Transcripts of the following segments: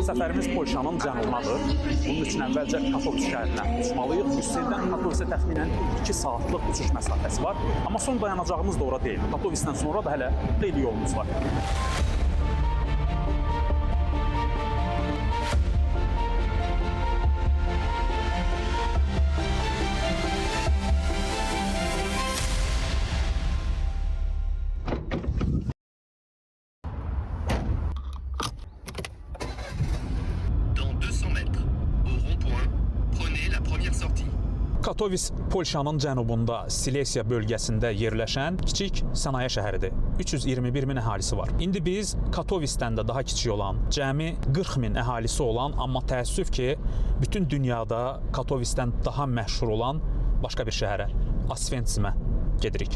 Səfərimiz Polşanın cənubunadır. Bunun üçün əvvəlcə Katowice şəhərinə uçmalıyıq. Brüsseldən Katowice təxminən 2 saatlıq uçuş məsafəsi var. Amma son dayanacağımız da ora deyil. Katowice'dən sonra da hələ xeyli yolumuz var. Katowice Polşanın cənubunda Silesiya bölgəsində yerləşən kiçik sənaye şəhəridir. 321 min əhalisi var. İndi biz Katowice'dən də daha kiçik olan, cəmi 40 min əhalisi olan, amma təəssüf ki, bütün dünyada Katowice'dən daha məşhur olan başqa bir şəhərə, Osvencimə gedirik.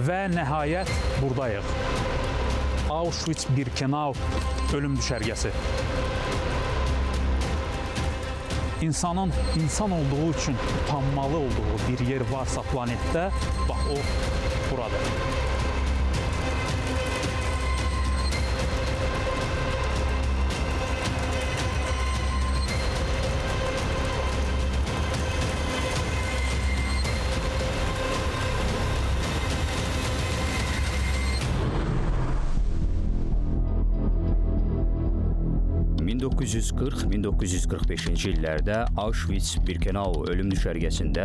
Və nəhayət buradayıq. Auschwitz-Birkenau ölüm düşərgəsi. İnsanın insan olduğu üçün utanmalı olduğu bir yer varsa planetdə, bax o buradır. ...1940-1945-ci illərdə Auschwitz-Birkenau ölüm düşərgəsində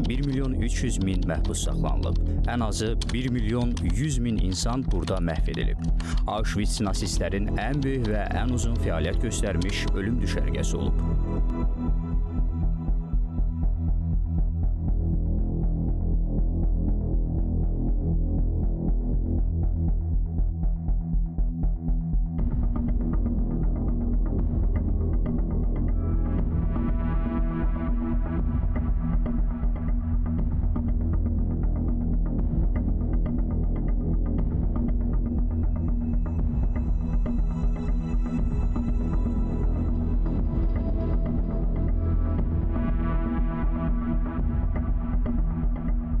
1 milyon 300 min məhbus saxlanılıb. Ən azı 1 milyon 100 min insan burada məhv edilib. Auschwitz nasistlərin ən böyük və ən uzun fəaliyyət göstərmiş ölüm düşərgəsi olub.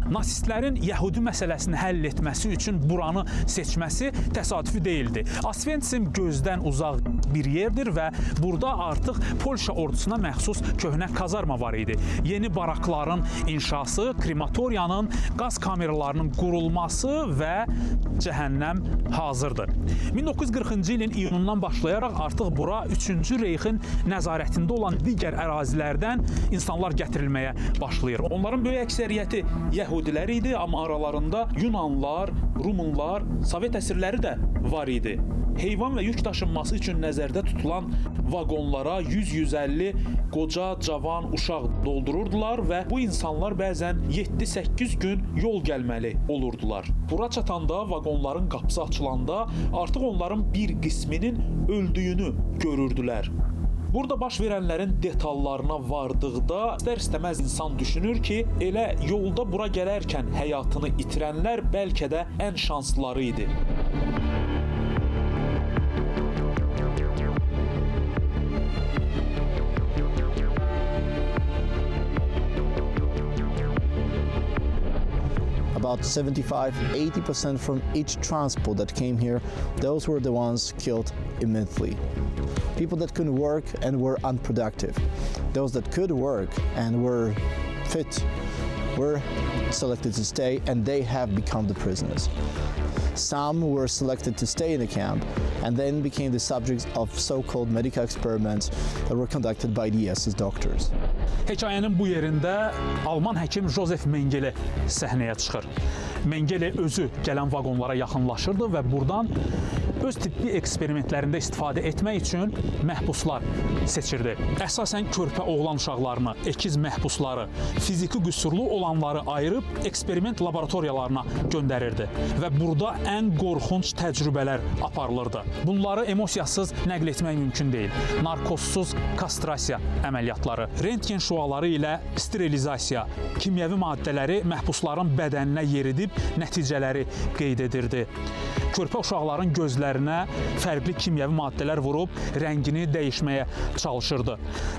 Nasistlərin Yəhudi məsələsini həll etməsi üçün buranı seçməsi təsadüfi deyildi. Osvencim gözdən uzaq bir yerdir və burada artıq Polşa ordusuna məxsus köhnə kazarma var idi. Yeni barakların inşası, krematoriyanın, qaz kameralarının qurulması və cəhənnəm hazırdır. 1940-cı ilin iyunundan başlayaraq artıq bura 3-cü Reyxin nəzarətində olan digər ərazilərdən insanlar gətirilməyə başlayır. Onların böyük əksəriyyəti Yəhudilər idi, amma aralarında Yunanlar, Rumunlar, Sovet əsirləri də var idi. Heyvan və yük daşınması üçün nəzərdə tutulan vaqonlara 100-150 qoca, cavan, uşaq doldururdular və bu insanlar bəzən 7-8 gün yol gəlməli olurdular. Bura çatanda, vaqonların qapısı açılanda artıq onların bir qisminin öldüyünü görürdülər. Burada baş verənlərin detallarına vardıqda istər-istəməz insan düşünür ki, elə yolda bura gələrkən həyatını itirənlər bəlkə də ən şanslıları idi. About 75-80% from each transport that came here, those were the ones killed immediately. People that couldn't work and were unproductive. Those that could work and were fit were selected to stay, and they have become the prisoners. Some were selected to stay in the camp and then became the subjects of so-called medical experiments that were conducted by the SS doctors. Hekayənin bu yerində Alman həkim Josef Mengele səhnəyə çıxır. Mengele özü gələn vaqonlara yaxınlaşırdı və buradan öz tibbi eksperimentlərində istifadə etmək üçün məhbuslar seçirdi. Əsasən körpə oğlan uşaqlarını, əkiz məhbusları, fiziki qüsurlu olanları ayırıb eksperiment laboratoriyalarına göndərirdi və burada ən qorxunc təcrübələr aparılırdı. Bunları emosiyasız nəql etmək mümkün deyil. Narkozsuz kastrasiya əməliyyatları, rentgen şüaları ilə sterilizasiya, kimyəvi maddələri məhbusların bədəninə yeridib nəticələri qeyd edirdi. körpə uşaqların gözlərinə fərqli kimyəvi maddələr vurub rəngini dəyişməyə çalışırdı.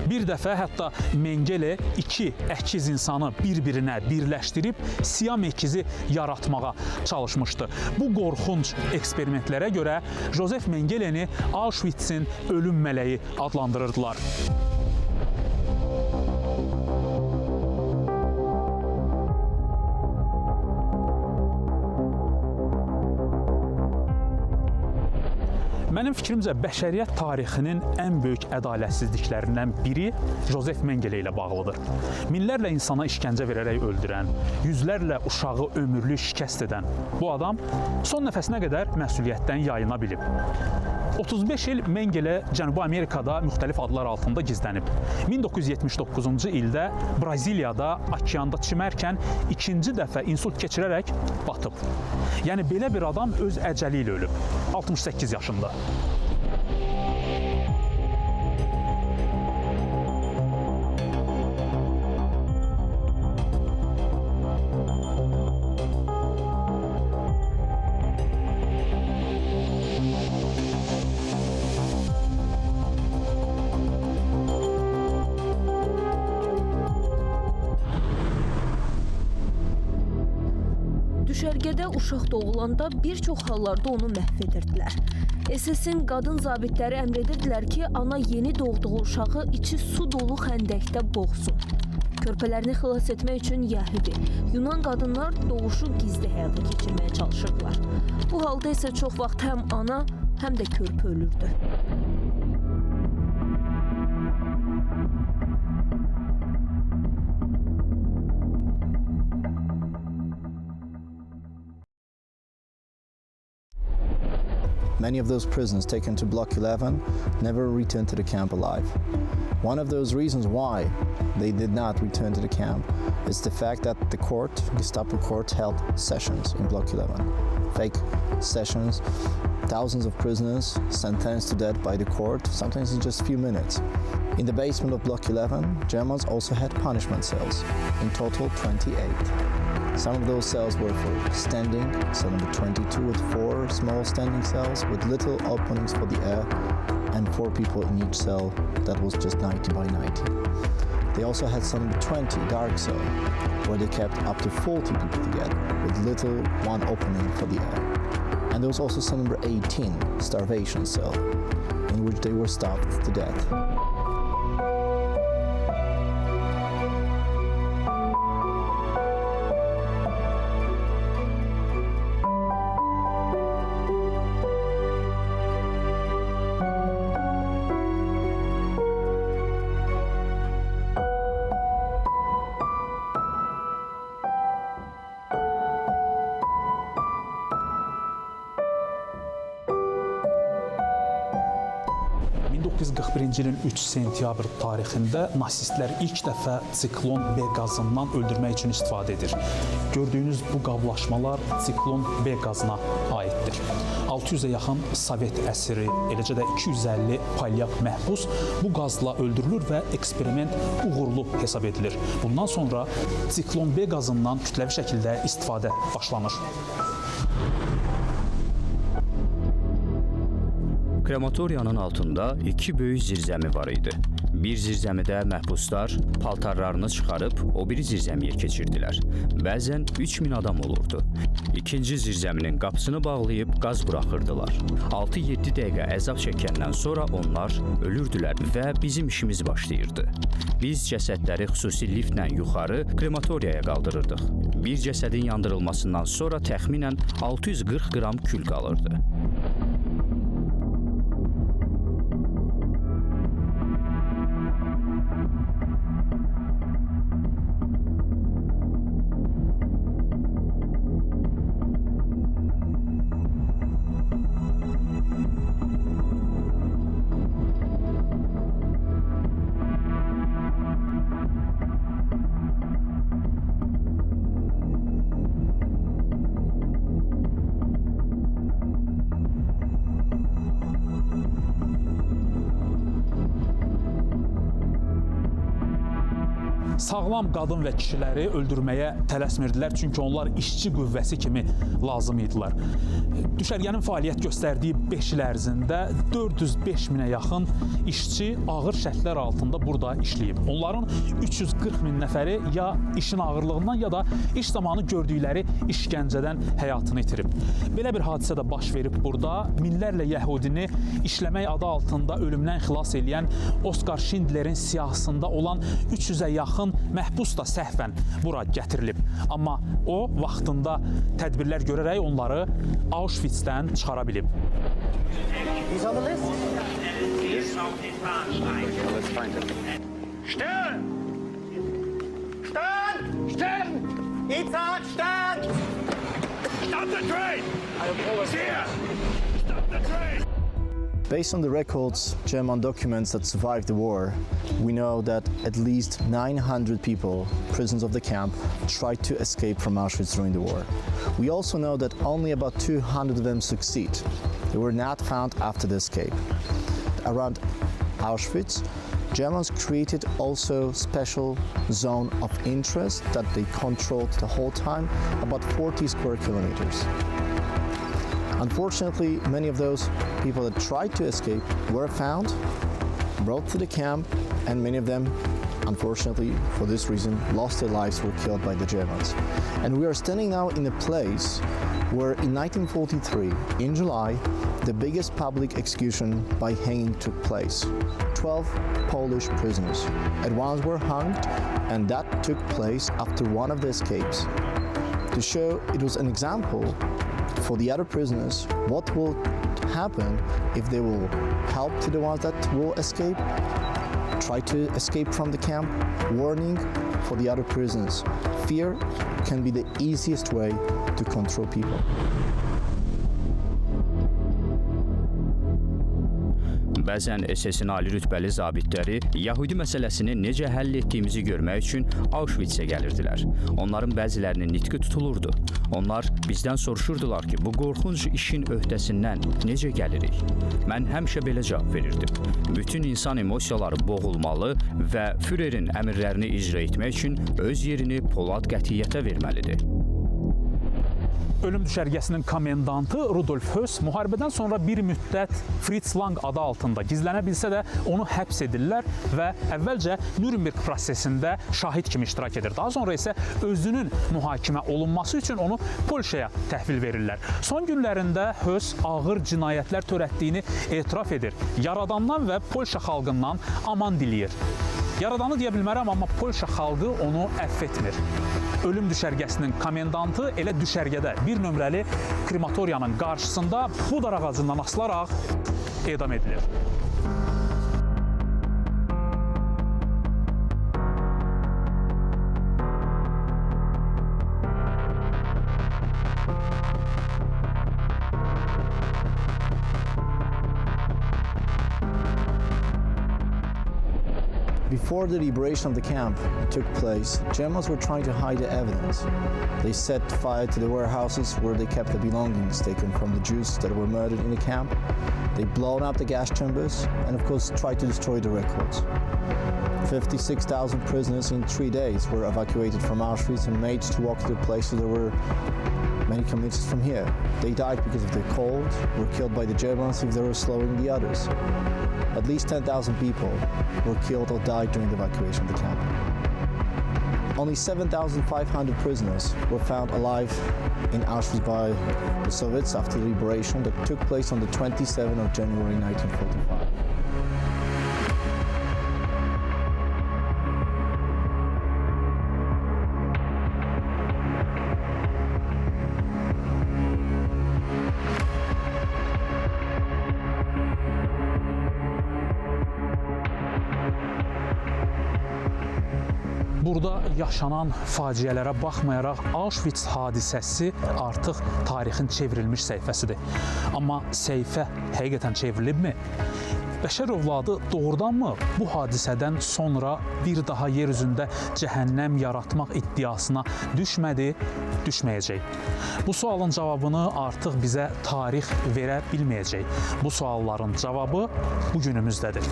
Bir dəfə hətta Mengele iki əkiz insanı bir-birinə birləşdirib Siam əkizi yaratmağa çalışmışdı. Bu qorxunc eksperimentlərə görə Josef Mengeleni Auschwitz'in ölüm mələyi adlandırırdılar. Mənim fikrimcə, bəşəriyyət tarixinin ən böyük ədalətsizliklərindən biri Josef Mengele ilə bağlıdır. Minlərlə insana işgəncə verərək öldürən, yüzlərlə uşağı ömürlük şikəst edən bu adam son nəfəsinə qədər məsuliyyətdən yayına bilib. 35 il Mengele Cənubi Amerikada müxtəlif adlar altında gizlənib. 1979-cu ildə Braziliyada okeanda çimərkən ikinci dəfə insult keçirərək batıb. Yəni belə bir adam öz əcəli ilə ölüb. 68 yaşında. Düşərgədə uşaq doğulanda bir çox hallarda onu məhv edirdilər. SS-in qadın zabitləri əmr edirdilər ki, ana yeni doğduğu uşağı içi su dolu xəndəkdə boğsun. Körpələrini xilas etmək üçün Yəhudi, Yunan qadınlar doğuşu gizli həyata keçirməyə çalışırdılar. Bu halda isə çox vaxt həm ana, həm də körpə ölürdü. Many of those prisoners taken to Block 11 never returned to the camp alive. One of those reasons why they did not return to the camp is the fact that the court, Gestapo court, held sessions in Block 11. Fake sessions, thousands of prisoners sentenced to death by the court, sometimes in just a few minutes. In the basement of Block 11, Germans also had punishment cells, in total 28. Some of those cells were for standing, cell number 22 with 4 small standing cells with little openings for the air and 4 people in each cell that was just 90 by 90. They also had cell number 20, dark cell, where they kept up to 40 people together with little one opening for the air. And there was also cell number 18, starvation cell, in which they were starved to death. ilin 3 sentyabr tarixində nasistlər ilk dəfə siklon B qazından öldürmək üçün istifadə edir. Gördüyünüz bu qablaşmalar siklon B qazına aiddir. 600-ə yaxın Sovet əsiri, eləcə də 250 polyak məhbus bu qazla öldürülür və eksperiment uğurlu hesab edilir. Bundan sonra siklon B qazından kütləvi şəkildə istifadə başlanır. Krematoriyanın altında 2 böyük zirzəmi var idi. Bir zirzəmidə məhbuslar paltarlarını çıxarıb o biri zirzəmiyə keçirdilər. Bəzən 3000 adam olurdu. İkinci zirzəminin qapısını bağlayıb qaz buraxırdılar. 6-7 dəqiqə əzab çəkəndən sonra onlar ölürdülər və bizim işimiz başlayırdı. Biz cəsədləri xüsusi liftlə yuxarı krematoriyaya qaldırırdıq. Bir cəsədin yandırılmasından sonra təxminən 640 qram kül qalırdı. Sağlam qadın və kişiləri öldürməyə tələsmirdilər, çünki onlar işçi qüvvəsi kimi lazım idilər. Düşərgənin fəaliyyət göstərdiyi 5 il ərzində 405 minə yaxın işçi ağır şərtlər altında burada işləyib. Onların 340 min nəfəri ya işin ağırlığından, ya da iş zamanı gördükləri işgəncədən həyatını itirib. Belə bir hadisə də baş verib burada. Minlərlə yəhudini işləmək adı altında ölümdən xilas edən Oskar Schindlerin siyahısında olan 300-ə yaxın məhbus da səhvən bura gətirilib. Amma o, vaxtında tədbirlər görərək onları Auschwitz'dən çıxara bilib. He's on the list. Let's find him. Stern! Stern! Stern! Itzhak, Stern! Stop the train! It's here! Stop the train! Based on the records, German documents that survived the war, we know that at least 900 people, prisoners of the camp, tried to escape from Auschwitz during the war. We also know that only about 200 of them succeed. They were not found after the escape. Around Auschwitz, Germans created also special zone of interest that they controlled the whole time, about 40 square kilometers. Unfortunately, many of those people that tried to escape were found, brought to the camp, and many of them, unfortunately, for this reason, lost their lives, were killed by the Germans. And we are standing now in a place where in 1943, in July, the biggest public execution by hanging took place. 12 Polish prisoners at once were hanged, and that took place after one of the escapes. To show it was an example for the other prisoners what will happen if they will help to the ones that will escape, try to escape from the camp. Warning for the other prisoners: fear can be the easiest way to control people. Bəzən SS-in ali rütbəli zabitləri Yəhudi məsələsini necə həll etdiyimizi görmək üçün Auschwitz-ə gəlirdilər. Onların bəzilərinin nitqi tutulurdu. Onlar bizdən soruşurdular ki, bu qorxunc işin öhdəsindən necə gəlirik? Mən həmişə belə cavab verirdim. Bütün insan emosiyaları boğulmalı və Führerin əmrlərini icra etmək üçün öz yerini polad qətiyyətə verməlidir. Ölüm düşərgəsinin komendantı Rudolf Höss müharibədən sonra bir müddət Fritz Lang adı altında gizlənə bilsə də onu həbs edirlər və əvvəlcə Nürnberg prosesində şahid kimi iştirak edir. Daha sonra isə özünün mühakimə olunması üçün onu Polşaya təhvil verirlər. Son günlərində Höss ağır cinayətlər törətdiyini etiraf edir. Yaradandan və Polşa xalqından aman diləyir. Yaradanı deyə bilmərəm, amma Polşa xalqı onu əff etmir. Ölüm düşərgəsinin komendantı elə düşərgədə bir nömrəli krematoriyanın qarşısında bu dar ağacından asılaraq edam edilir. Before the liberation of the camp took place, Germans were trying to hide the evidence. They set fire to the warehouses where they kept the belongings taken from the Jews that were murdered in the camp. They blown up the gas chambers and of course tried to destroy the records. 56,000 prisoners in 3 days were evacuated from Auschwitz and made to walk to the places that were many kilometers from here. They died because of the cold, were killed by the Germans if they were slowing the others. At least 10,000 people were killed or died during the evacuation of the camp. Only 7,500 prisoners were found alive in Auschwitz by the Soviets after the liberation that took place on the 27th of January 1945. Burada yaşanan faciələrə baxmayaraq Auschwitz hadisəsi artıq tarixin çevrilmiş səhifəsidir. Amma səhifə həqiqətən çevrilibmi? Bəşər övladı doğrudanmı bu hadisədən sonra bir daha yer üzündə cəhənnəm yaratmaq iddiasına düşmədi, düşməyəcək? Bu sualın cavabını artıq bizə tarix verə bilməyəcək. Bu sualların cavabı bu günümüzdədir.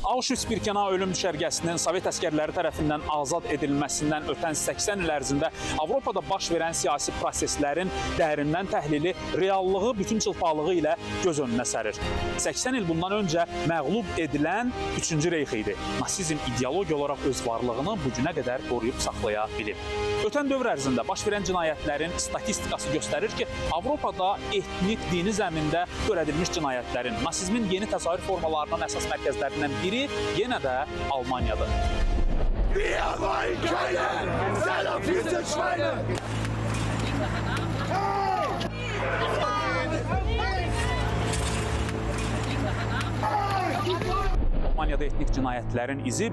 Auschwitz-Birkenau ölüm düşərgəsinin Sovet əskərləri tərəfindən azad edilməsindən ötən 80 il ərzində Avropada baş verən siyasi proseslərin dərindən təhlili reallığı bütün çılpaqlığı ilə göz önünə sərir. 80 il bundan öncə məğlub edilən 3-cü Reyx idi. Nasizm ideologiya olaraq öz varlığını bu günə qədər qoruyub saxlaya bilib. Ötən dövr ərzində baş verən cinayətlərin statistikası göstərir ki, Avropada etnik, dini zəmində törədilmiş cinayətlərin, nasizmin yeni təsavvür formalarının əsas mərkəzlərindən biri yenə də Almaniyadır. Wir wollen keine salafisten Schweine! Almaniyada etnik cinayətlərin izi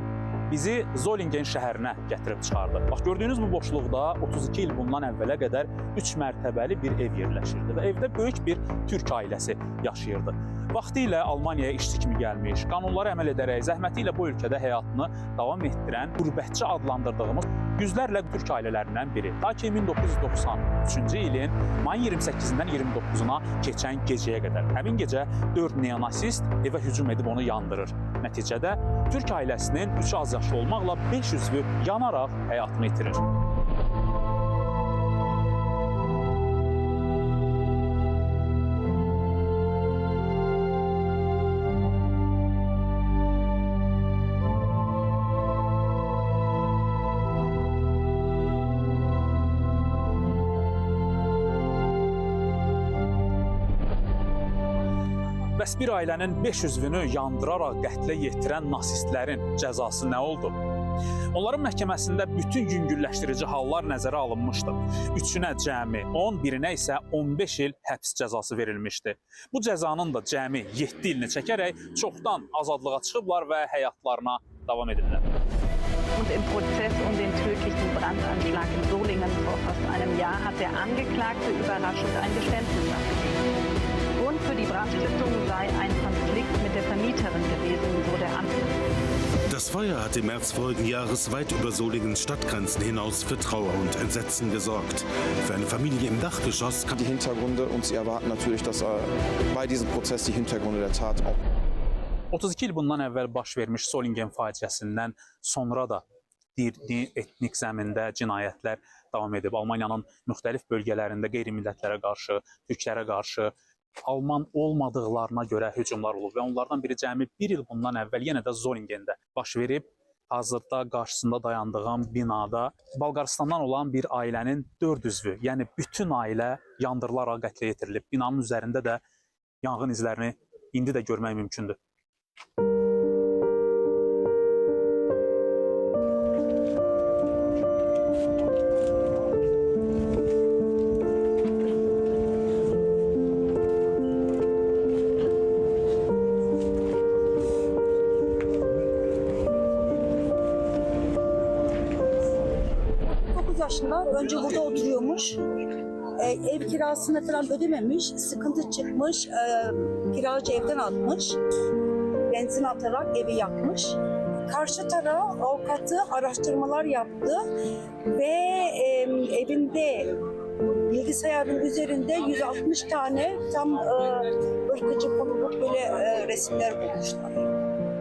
bizi Zolingen şəhərinə gətirib çıxardı. Bax, gördüyünüz bu boşluqda 32 il bundan əvvələ qədər 3 mərtəbəli bir ev yerləşirdi və evdə böyük bir türk ailəsi yaşayırdı. Vaxtilə Almaniyaya işçi kimi gəlmiş, qanunlara əməl edərək zəhməti ilə bu ölkədə həyatını davam etdirən qürbətçi adlandırdığımız yüzlərlə türk ailələrindən biri. Ta ki 1993-cü ilin mayın 28-dən 29-una keçən gecəyə qədər. Həmin gecə 4 neonasist evə hücum edib onu yandırır. Nəticədə türk ailəsinin 3 az yaşlı olmaqla 5 üzvü yanaraq həyatını itirir. Bəs bir ailənin 5 üzvünü yandıraraq qətlə yetirən nasistlərin cəzası nə oldu? Onların məhkəməsində bütün yüngülləşdirici hallar nəzərə alınmışdı. 3-ünə cəmi 10, birinə isə 15 il həbs cəzası verilmişdi. Bu cəzanın da cəmi 7 ilini çəkərək çoxdan azadlığa çıxıblar və həyatlarına davam edirlər. Und im Prozess den tödlichen Brandanschlag in Solingen vor fast einem Jahr hat der Angeklagte überraschend ein Geständnis abgegeben. Grund für die Brandstiftung sei ein Konflikt mit der Vermieterin gewesen, so der Anklage. Das Feuer hat im März vorigen Jahres weit über Solingens Stadtgrenzen hinaus für Trauer und Entsetzen gesorgt. Für eine Familie im Dachgeschoss Die Hintergründe und sie erwarten natürlich, dass bei diesem Prozess die Hintergründe der Tat auch 32 il bundan əvvəl baş vermiş Solingen faciəsindən sonra da dini etnik zəmində cinayətlər davam edib. Almaniyanın müxtəlif bölgələrində qeyri-millətlərə qarşı, türklərə qarşı Alman olmadıqlarına görə hücumlar olub və onlardan biri cəmi 1 il bundan əvvəl yenə də Zolingendə baş verib. Hazırda qarşısında dayandığım binada Bolqarıstandan olan bir ailənin 4 üzvü, yəni bütün ailə yandırılaraq qətlə yetirilib. Binanın üzərində də yanğın izlərini indi də görmək mümkündür. Yaşında önce burada oturuyormuş. Ev kirasını falan ödememiş. Sıkıntı çıkmış. Kiracı evden atmış. Benzin atarak evi yakmış. Karşı taraf avukatı araştırmalar yaptı ve evinde bilgisayarın üzerinde 160 tane tam ırkıcı konuluk böyle resimler bulmuşlar.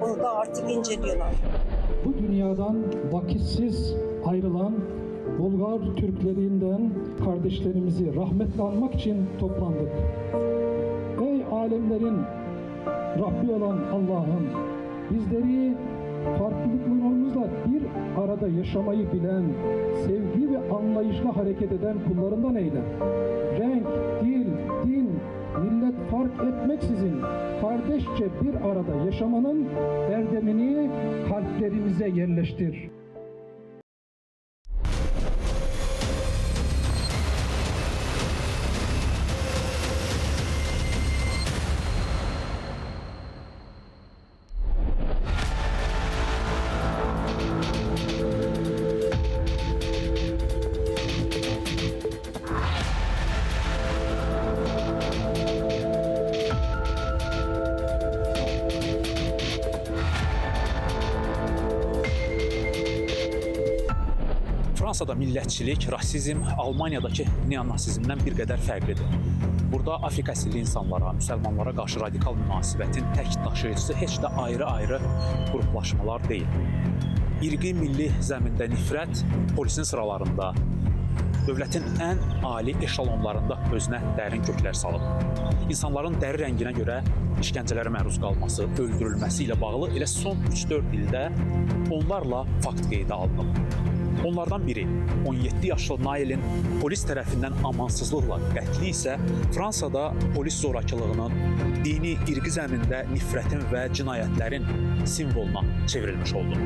Onu da artık inceliyorlar. Bu dünyadan vakitsiz ayrılan Bulgar Türklerinden kardeşlerimizi rahmetle anmak için toplandık. Ey alemlerin Rabbi olan Allah'ım, bizleri farklılıklarımızla bir arada yaşamayı bilen, sevgi ve anlayışla hareket eden kullarından eyle. Renk, dil, din, millet fark etmeksizin kardeşçe bir arada yaşamanın erdemini kalplerimize yerleştir. Fransada millətçilik, rasizm Almaniyadakı neonasizmdən bir qədər fərqlidir. Burada Afrika əsilli insanlara, müsəlmanlara qarşı radikal münasibətin tək daşıyıcısı heç də ayrı-ayrı qruplaşmalar deyil. İrqi milli zəmində nifrət polisin sıralarında, dövlətin ən ali eşalonlarında özünə dərin köklər salıb. İnsanların dəri rənginə görə işgəncələrə məruz qalması, öldürülməsi ilə bağlı elə son 3-4 ildə onlarla fakt qeydə alınıb. Onlardan biri 17 yaşlı Nailin polis tərəfindən amansızlıqla qətli isə Fransada polis zorakılığının, dini, irqi zəmində nifrətin və cinayətlərin simvoluna çevrilmiş oldu.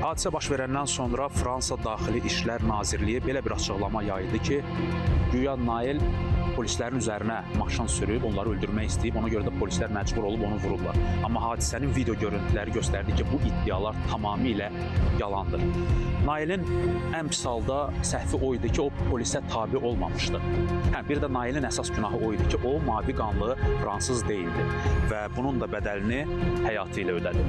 Hadisə baş verəndən sonra Fransa Daxili İşlər Nazirliyi belə bir açıqlama yaydı ki, güya Nail polislərin üzərinə maşın sürüb, onları öldürmək istəyib, ona görə də polislər məcbur olub onu vurublar. Amma hadisənin video görüntüləri göstərdi ki, bu iddialar tamamilə yalandır. Nailin ən pis halda səhvi o idi ki, o polisə tabi olmamışdı. Bir də Nailin əsas günahı o idi ki, o mavi qanlı fransız deyildi və bunun da bədəlini həyatı ilə ödədi.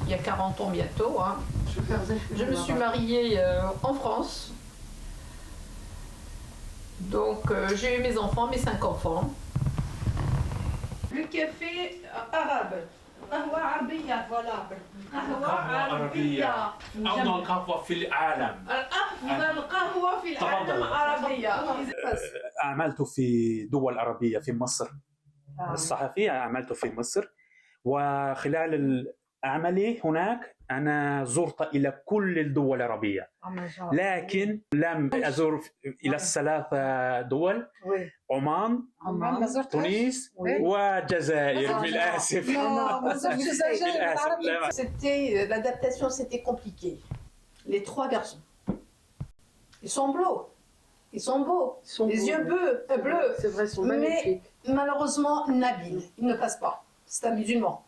Il y a 40 ans bientôt. Hein. Je me suis mariée en France. Donc j'ai eu mes enfants, mes 5 enfants. Le café arabe. قهوة عربية voilà. قهوة عربية. أفضل قهوة في العالم. أفضل قهوة في العالم العربية. عملت في دول عربية في مصر. الصحفي عملت في مصر وخلال عملي هناك أنا زرت إلى كل الدول العربية لكن لم أزور إلى الثلاث دول عمان تونس والجزائر للأسف. L'adaptation c'était compliqué. Les 3 garçons. Ils sont bleus. Ils sont beaux. Les yeux bleus. C'est vrai, ils sont magnifiques. Mais malheureusement, Nabil, il ne passe pas. C'est un musulman.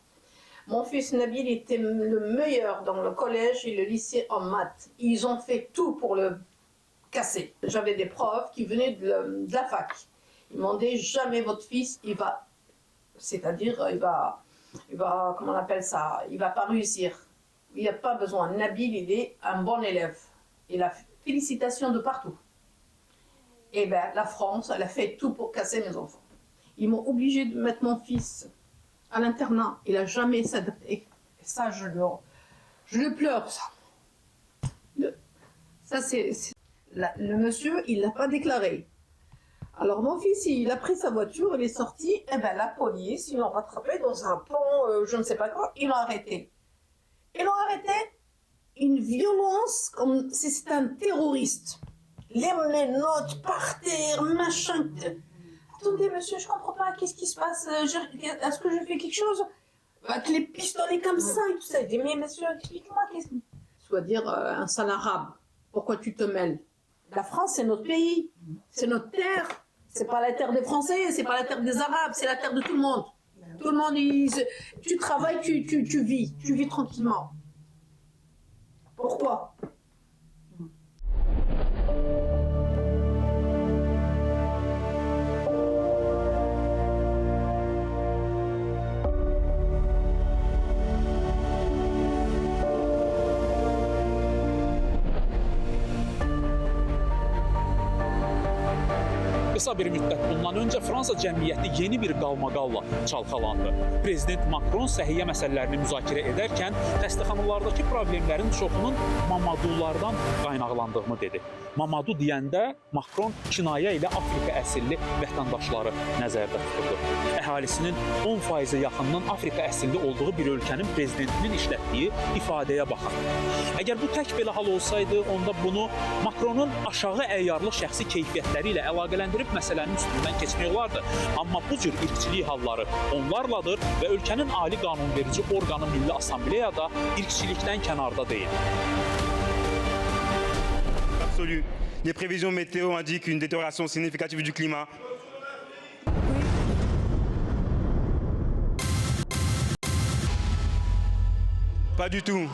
Mon fils Nabil était le meilleur dans le collège et le lycée en maths. Ils ont fait tout pour le casser. J'avais des profs qui venaient de la fac. Ils m'ont dit jamais votre fils, il va, c'est-à-dire il va, comment on appelle ça, il va pas réussir. Il n'y a pas besoin. Nabil, il est un bon élève. Et la félicitation de partout. Et bien la France, elle a fait tout pour casser mes enfants. Ils m'ont obligé de mettre mon fils à l'internat, il n'a jamais s'adapté. Et ça, je le pleure, ça. Le monsieur, il ne l'a pas déclaré. Alors mon fils, il a pris sa voiture, il est sorti, et ben la police, ils l'ont rattrapé dans un pont, je ne sais pas quoi, ils l'ont arrêté. Ils l'ont arrêté, une violence comme si c'était un terroriste. Les menottes par terre, machin. Attendez, monsieur, je comprends pas, qu'est-ce qui se passe? Est-ce que je fais quelque chose? Avec les pistolets comme ça et tout ça. Il dit, mais monsieur, explique-moi, qu'est-ce que... Soit dire un sale arabe, pourquoi tu te mêles? La France, c'est notre pays, c'est notre terre. C'est pas la terre des Français, c'est pas la terre des Arabes, c'est la terre de tout le monde. Tout le monde, tu travailles, tu vis tranquillement. Pourquoi? Qısa bir müddət bundan öncə Fransa cəmiyyəti yeni bir qalmaqalla çalxalandı. Prezident Macron səhiyyə məsələlərini müzakirə edərkən xəstəxanalardakı problemlərin çoxunun Mamadoulardan qaynaqlandığını dedi. Mamadou deyəndə Macron kinayə ilə Afrika əsilli vətəndaşları nəzərdə tuturdu. Əhalisinin 10%-ə yaxınının Afrika əsilli olduğu bir ölkənin prezidentinin işlətdiyi ifadəyə baxın. Əgər bu tək belə hal olsaydı, onda bunu Macronun aşağı əyarlı şəxsi keyfiyyətləri ilə əlaqələndirib məsələnin üstündən keçmək olardı. Amma bu cür irqçilik halları onlarladır və ölkənin ali qanunverici orqanı Milli Assambleyada irqçilikdən kənarda deyil. absolue. Les prévisions météo indiquent une détérioration significative du climat. Pas du tout.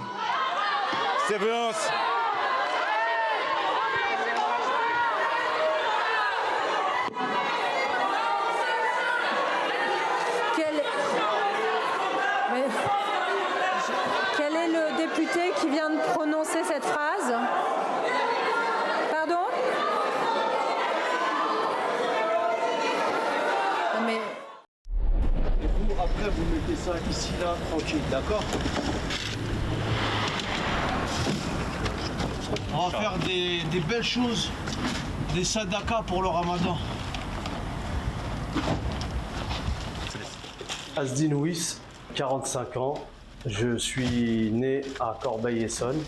Ces violences. Quel est le député qui vient de prononcer cette phrase? Pardon? Mais... Et vous, après, vous mettez ça ici, là, tranquille, d'accord? On va faire des belles choses, des sadakas pour le ramadan. Asdin Ouis, 45 ans. Je suis né à Corbeil-Essonnes.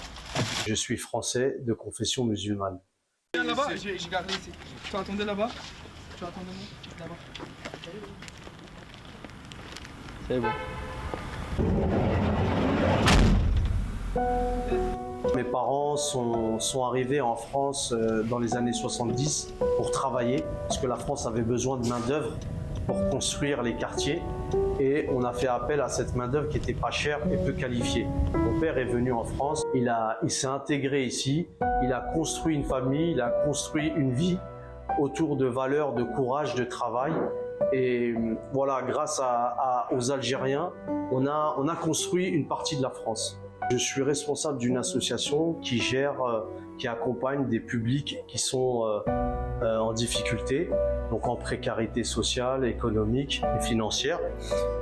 Je suis français de confession musulmane. Viens là-bas, j'ai gardé ici. Tu attendais là-bas? Tu attendais là-bas? C'est bon. Mes parents sont arrivés en France dans les années 70 pour travailler, parce que la France avait besoin de main-d'œuvre pour construire les quartiers. Et on a fait appel à cette main-d'œuvre qui était pas chère et peu qualifiée. Mon père est venu en France, il s'est intégré ici, il a construit une famille, il a construit une vie autour de valeurs, de courage, de travail. Et voilà, grâce aux Algériens, on a construit une partie de la France. Je suis responsable d'une association qui accompagne des publics qui sont en difficulté, donc en précarité sociale, économique et financière.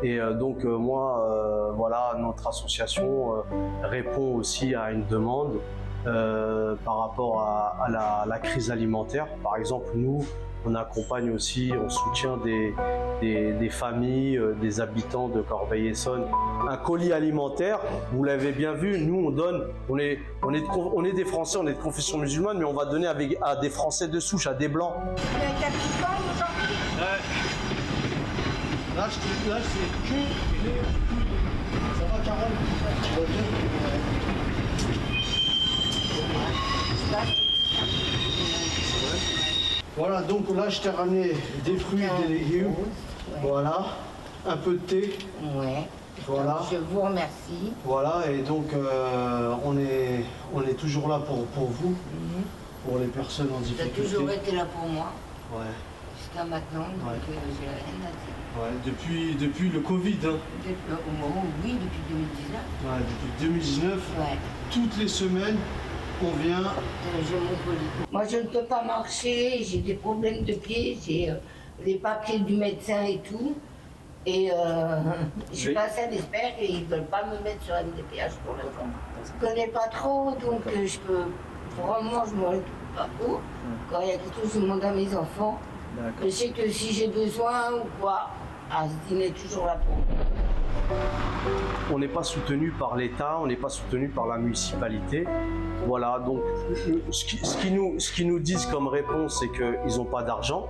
Et donc moi, voilà, notre association répond aussi à une demande par rapport à la crise alimentaire. Par exemple, nous, on accompagne aussi, on soutient des familles, des habitants de Corbeil-Essonnes. Un colis alimentaire, vous l'avez bien vu, nous on donne, on est des Français, on est de confession musulmane, mais on va donner à des Français de souche, à des Blancs. Là, c'est que les... Ça va, Carole? Tu vas bien? Voilà, donc là, je t'ai ramené des fruits et des légumes. Voilà, un peu de thé. Ouais. Voilà. Je vous remercie. Voilà, et donc on est toujours là pour vous, pour les personnes en Tu as difficulté. toujours été là pour moi. Ouais. Jusqu'à maintenant, donc j'ai rien à dire. Ouais, depuis le Covid. Hein. Au moment où, oui, depuis 2019. Ouais, depuis 2019. Ouais. Toutes les semaines, on vient. J'ai mon colis. Moi, je ne peux pas marcher, j'ai des problèmes de pied, j'ai les papiers du médecin et tout. Et je suis passée à l'espère et ils ne veulent pas me mettre sur MDPH pour l'instant. Je ne connais pas trop, donc je peux. Vraiment, je ne me retrouve pas trop. Quand il y a quelque chose, je demande à mes enfants. Je sais que si j'ai besoin ou quoi, Asdin est toujours là pour moi. On n'est pas soutenu par l'État, on n'est pas soutenu par la municipalité. Voilà, donc ce qu'ils nous disent comme réponse, c'est qu'ils n'ont pas d'argent.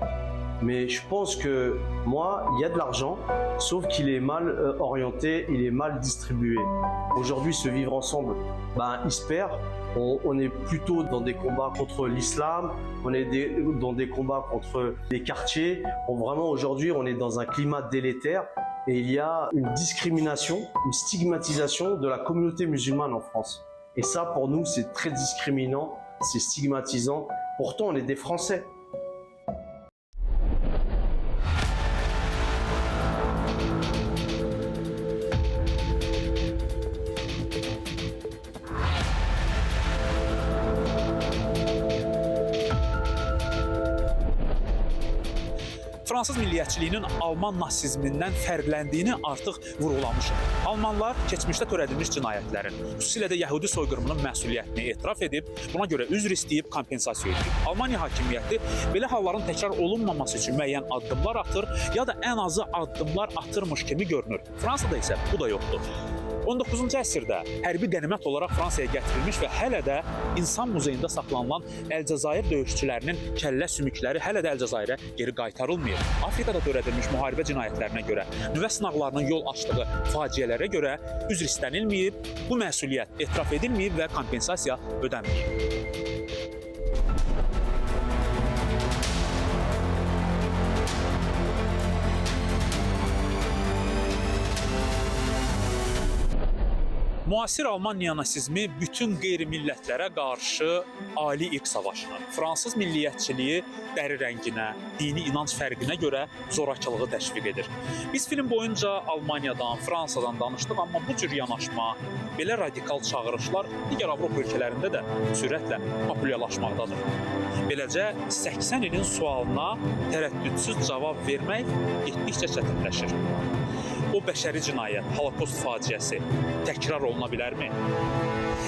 Mais je pense que moi, il y a de l'argent, sauf qu'il est mal orienté, il est mal distribué. Aujourd'hui, ce vivre ensemble, il se perd. On est plutôt dans des combats contre l'islam, on est dans des combats contre les quartiers. Vraiment, aujourd'hui, on est dans un climat délétère et il y a une discrimination, une stigmatisation de la communauté musulmane en France. Et ça, pour nous, c'est très discriminant, c'est stigmatisant. Pourtant, on est des Français. Fransız milliyyətçiliyinin Alman nasizmindən fərqləndiyini artıq vurğulamışıq. Almanlar keçmişdə törədilmiş cinayətlərin, xüsusilə də Yəhudi soyqırımının məsuliyyətini etiraf edib, buna görə üzr istəyib, kompensasiya edib. Almaniya hakimiyyəti belə halların təkrar olunmaması üçün müəyyən addımlar atır, ya da ən azı addımlar atırmış kimi görünür. Fransada isə bu da yoxdur. 19-cu əsrdə hərbi qənimət olaraq Fransaya gətirilmiş və hələ də İnsan Muzeyində saxlanılan Əlcəzair döyüşçülərinin kəllə sümükləri hələ də Əlcəzairə geri qaytarılmayıb. Afrikada törədilmiş müharibə cinayətlərinə görə, nüvə sınaqlarının yol açdığı faciələrə görə üzr istənilməyib, bu məsuliyyət etiraf edilməyib və kompensasiya ödənməyib. Müasir Alman neonasizmi bütün qeyri-millətlərə qarşı ali irq savaşını, fransız milliyyətçiliyi dəri rənginə, dini inanc fərqinə görə zorakılığı təşviq edir. Biz film boyunca Almaniyadan, Fransadan danışdıq, amma bu cür yanaşma, belə radikal çağırışlar digər Avropa ölkələrində də sürətlə populyarlaşmaqdadır. Beləcə 80 ilin sualına tərəddüdsüz cavab vermək getdikcə çətinləşir. O bəşəri cinayət, Holokost faciəsi təkrar oluna bilərmi?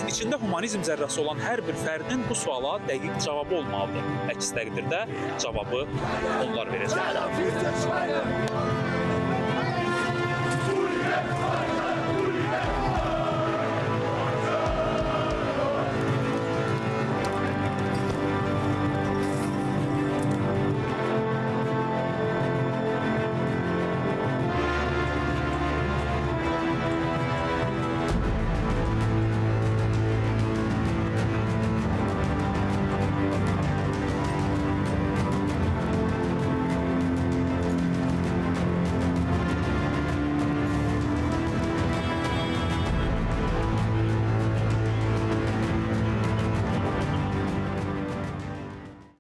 İçində humanizm zərrəsi olan hər bir fərdin bu suala dəqiq cavabı olmalıdır. Əks təqdirdə cavabı onlar verəcəklər.